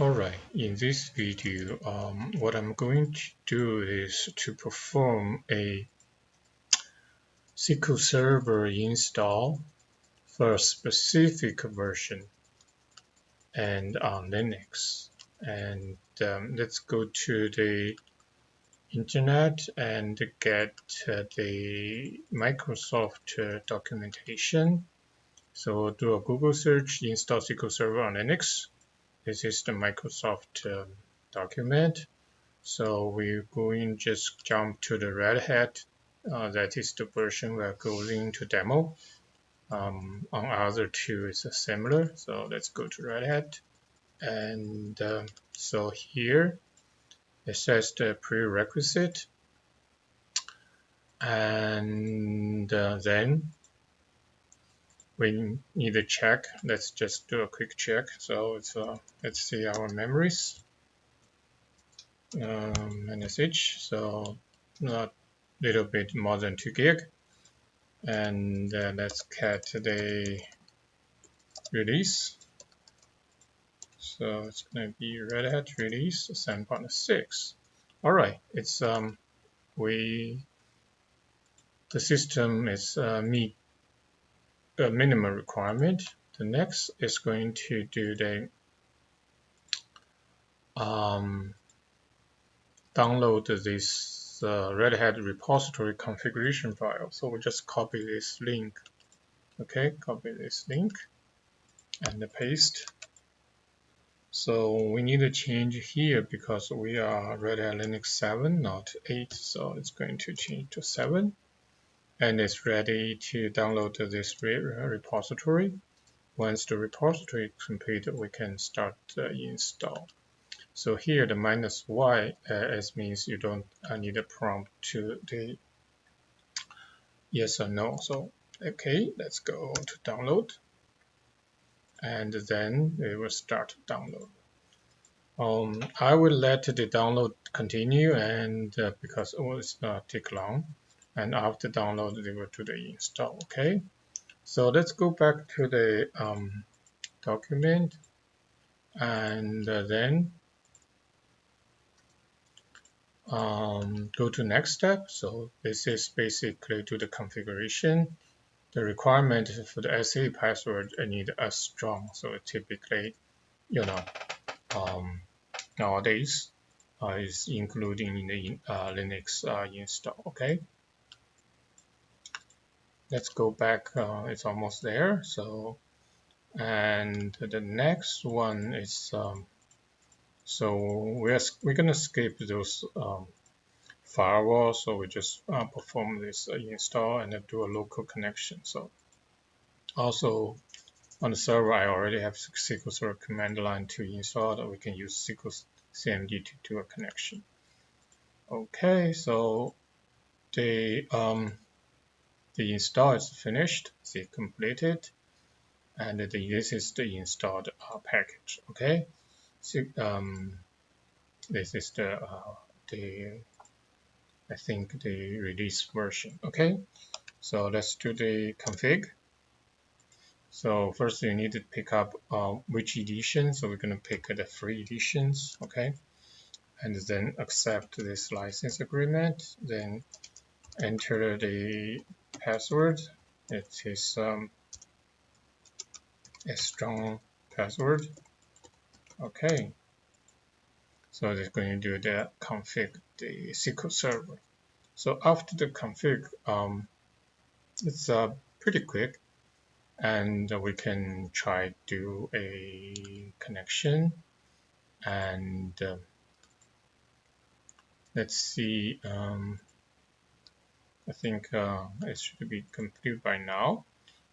Alright, in this video, what I'm going to do is to perform a SQL Server install for a specific version and on Linux. And let's go to the internet and get the Microsoft documentation. So do a Google search, install SQL Server on Linux. This is the Microsoft document. So we're going to just jump to the Red Hat. That is the version we're going to demo. On other two is similar. So let's go to Red Hat. And so here it says the prerequisite. And then we need to check. Let's just do a quick check. So it's let's see our memories. NSH. So not little bit more than 2 gig. And let's get the release. So it's going to be Red Hat release 7.6. All right, it's the system is meet a minimum requirement. The next is going to do the download this Red Hat repository configuration file. So we just copy this link. Okay, copy this link and paste. So we need to change here because we are Red Hat Linux 7, not 8. So it's going to change to 7. And it's ready to download this repository. Once the repository is complete, we can start install. So here the -y means you don't need a prompt to the yes or no. So okay, let's go to download. And then it will start download. I will let the download continue, and because it will not take long, and after download they will do the install. Okay, so let's go back to the document, and then go to next step. So this is basically to the configuration. The requirement for the SA password I need a strong. So typically, nowadays is including in the Linux install. Okay, let's go back. It's almost there. So, and the next one is so we're gonna skip those firewalls. So we just perform this install and then do a local connection. So also on the server, I already have SQL Server command line to install that we can use SQL CMD to do a connection. Okay, so the install is finished, it's completed, and this is the installed package. Okay, so this is the I think the release version. Okay, so let's do the config. So first you need to pick up which edition. So we're going to pick the free editions. Okay, and then accept this license agreement. Then enter the password. It is a strong password. Okay, so it's going to do the config the SQL Server. So after the config, it's pretty quick, and we can try do a connection. And let's see. I think it should be complete by now.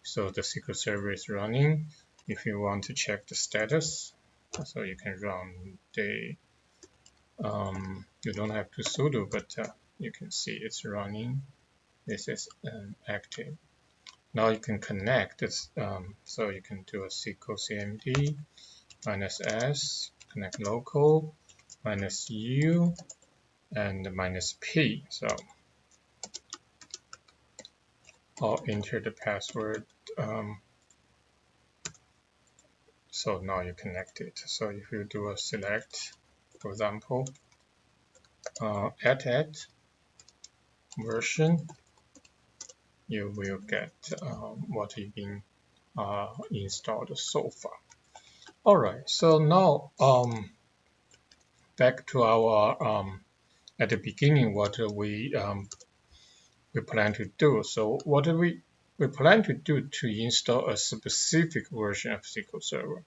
So the SQL Server is running. If you want to check the status, so you can run the, you don't have to sudo, but you can see it's running. This is active. Now you can connect this, so you can do a SQL CMD -s, connect local, -u, and -p. So I'll enter the password. So now you connect it. So if you do a select, for example, add version, you will get what you've been installed so far. All right, so now back to our at the beginning what we plan to do. So what do we plan to do to install a specific version of SQL Server.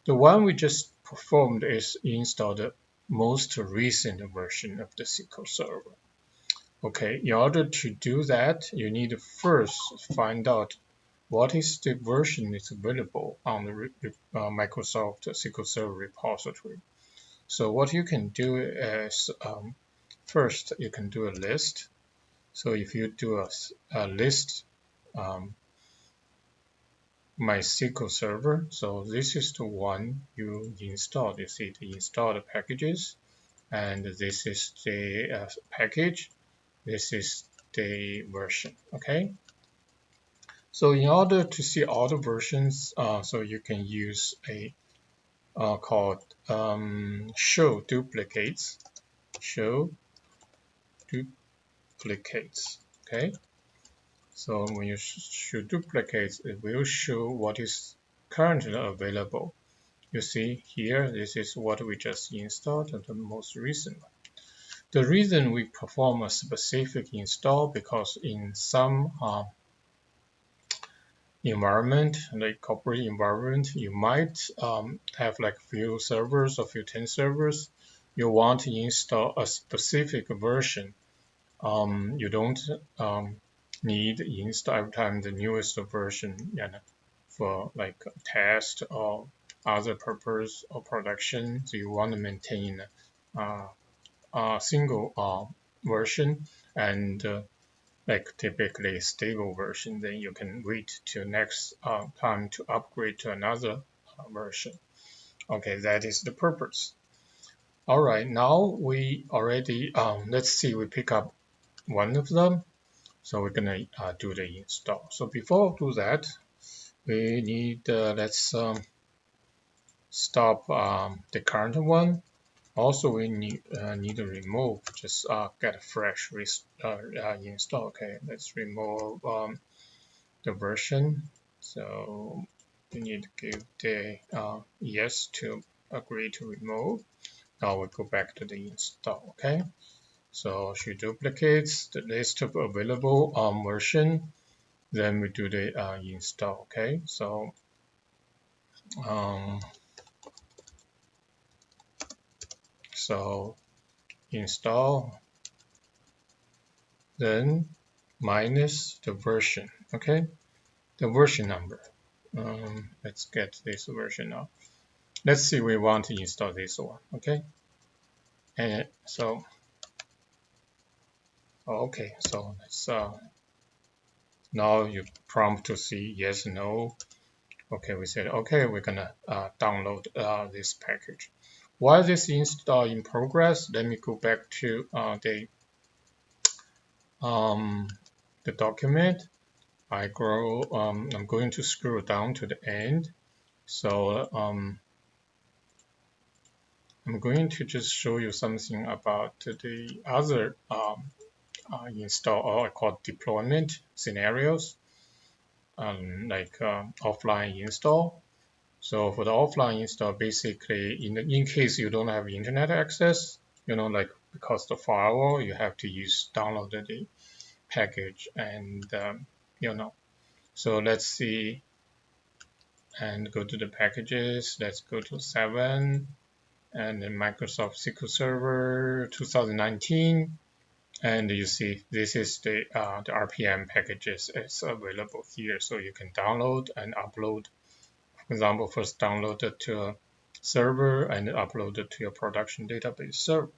The one we just performed is install the most recent version of the SQL Server. Okay, in order to do that, you need to first find out what is the version is available on the Microsoft SQL Server repository. So what you can do is first you can do a list. So if you do a list MySQL Server, so this is the one you installed. You see the installed packages, and this is the package. This is the version. Okay. So in order to see all the versions, so you can use a called show duplicates. Show duplicates. Okay. So when you show duplicates, it will show what is currently available. You see here, this is what we just installed, the most recent one. The reason we perform a specific install because in some environment, like corporate environment, you might have like few servers or few 10 servers. You want to install a specific version. You don't need install every time the newest version for like test or other purpose or production. So you want to maintain a single version and like typically stable version, then you can wait till next time to upgrade to another version. Okay, that is the purpose. All right, now we already, let's see, we pick up one of them. So we're gonna do the install. So before we do that, we need, let's stop the current one. Also, we need to remove, just get a fresh install. Okay, let's remove the version. So you need to give the yes to agree to remove. Now we go back to the install. Okay, so she duplicates the list of available version. Then we do the install. Okay, so um, install, then minus the version. Okay, the version number. Let's get this version now. Let's see, we want to install this one. Okay, and so okay, so let's now you prompt to see yes, no. Okay, we said okay, we're gonna download this package. While this install in progress, let me go back to the document. I'm going to scroll down to the end. So I'm going to just show you something about the other install or I call deployment scenarios, like offline install. So for the offline install, basically, in case you don't have internet access, like because the firewall, you have to download the package and So let's see and go to the packages. Let's go to 7 and then Microsoft SQL Server 2019. And you see this is the RPM packages. It's available here, so you can download and upload. For example, first download it to a server and upload it to your production database server.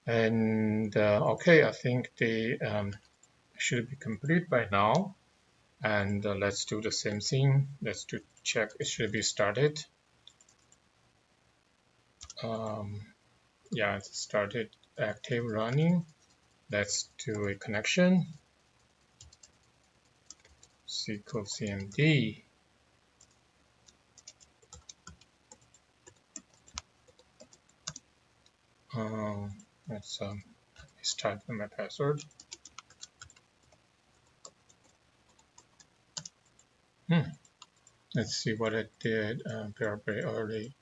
And okay, I think the should be complete by now. And let's do the same thing. Let's check it should be started. Yeah, it's started, active, running. Let's do a connection. SQL CMD. let's type in my password. Let's see what I did very early.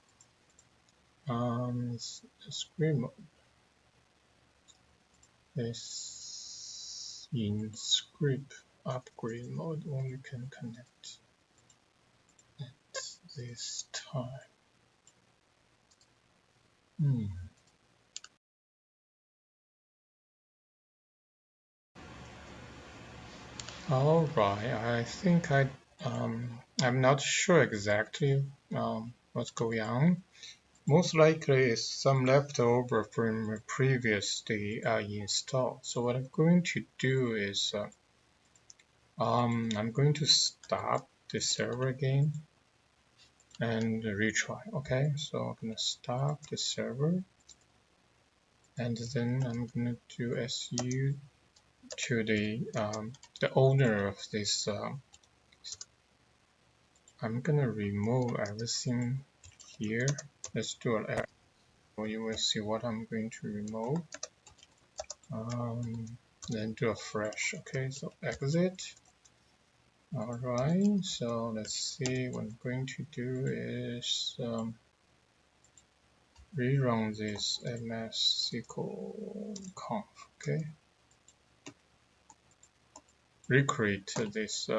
Screen mode. This in script upgrade mode only can connect at this time. All right, I think I'm not sure exactly what's going on. Most likely it's some leftover from a previous day install. So what I'm going to do is I'm going to stop the server again and retry. Okay, so I'm gonna stop the server and then I'm gonna do SU to the owner of this. I'm gonna remove everything here. Let's do an error. You will see what I'm going to remove. Then do a fresh. Okay, so exit. All right, so let's see. What I'm going to do is rerun this MS SQL conf. Okay, recreate this.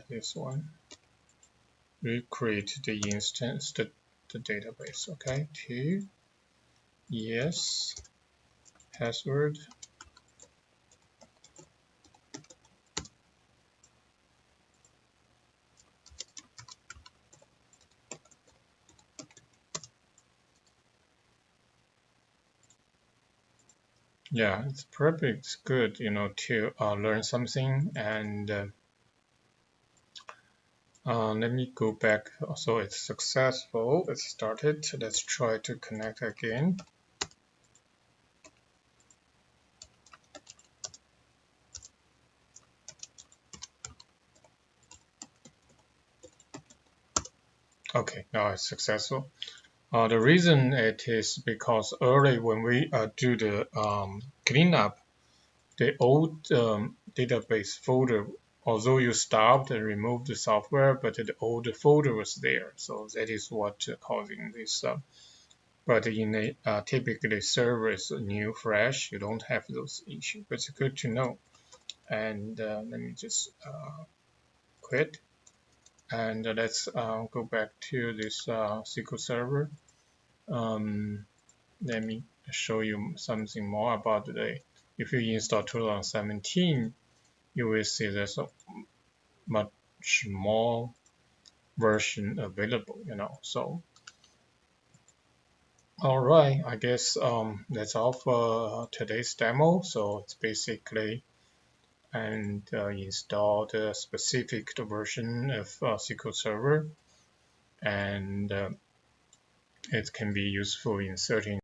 This one. Recreate the instance, the database. Okay, yes, password. Yeah, it's probably good, to learn something. And let me go back. So it's successful. It started. Let's try to connect again. Okay, now it's successful. The reason it is because early when we do the cleanup, the old database folder, although you stopped and removed the software, but the old folder was there. So that is what causing this. But in a typically server is new, fresh, you don't have those issues. But it's good to know. And let me just quit. And let's go back to this SQL Server. Let me show you something more about the. If you install 2017, you will see there's a much more version available. So all right, I guess that's all for today's demo. So it's basically and install the specific version of SQL Server, and it can be useful in certain